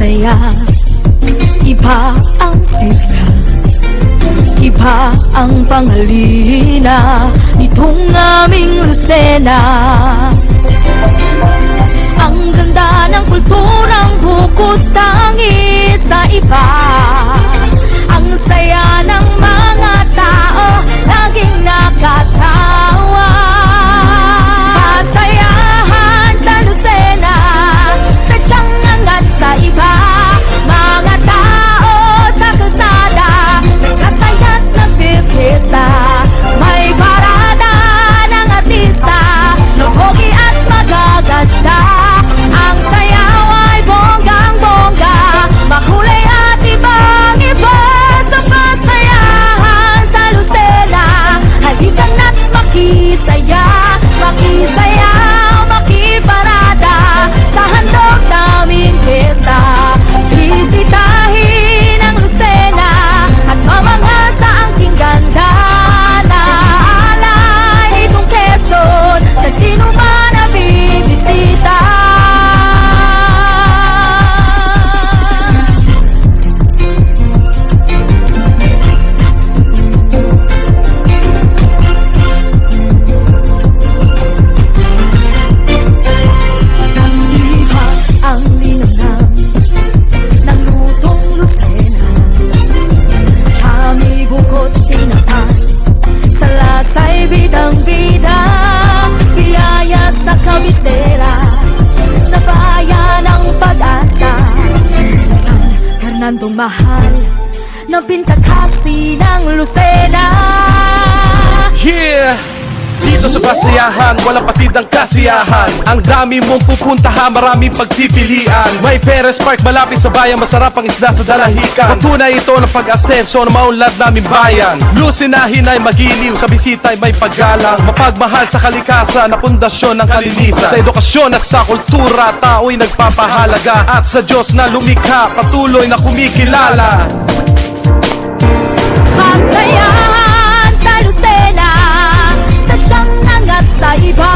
saya. Iba ang sigla, iba ang pangalina nitong aming Lucena. Ang ganda ng kulturang bukod tangi sa iba. Ang saya ng mga tao, laging nakatawa. Pasayahan sa Lucena, sadyang angat sa iba. Mga tao sa kalsada, nagsasaya't nagpipista. May parada ng artista, lupogi at magaganda. Ang sayaw ay bonggang-bongga, makulay at ibang-iba. Sa pasayahan sa Lucena, halika na't makisaya. Makisayaw, makiparada sa handog naming pista. Bisitahin ang Lucena at mamanga sa angking ganda. Naalay itong Quezon sa sino man na bibisita. Iba ang linamnam ng lutong Lucena, tsami, bukot, tinapay, sa lasa'y bidang-bida. Biyaya sa kabisera, na bayan ng pag-asa. San Fernandong mahal, na pintakasi ng Lucena. Yeah! Dito sa pasayahan, walang patid ang kasiyahan. Ang dami mong pupuntahan, maraming pagpipilian. May Perez Park malapit sa bayan, masarap ang isda sa dalahican. Patunay ito ng pag-asenso ng maunlad naming bayan. Lucinahin ay magiliw, sa bisita ay may paggalang. Mapagmahal sa kalikasan, na pundasyon ng kalinisan. Sa edukasyon at sa kultura, tao'y nagpapahalaga. At sa Diyos na lumikha, patuloy na kumikilala. Pasayahan sa Lucena, sadyang angat sa iba.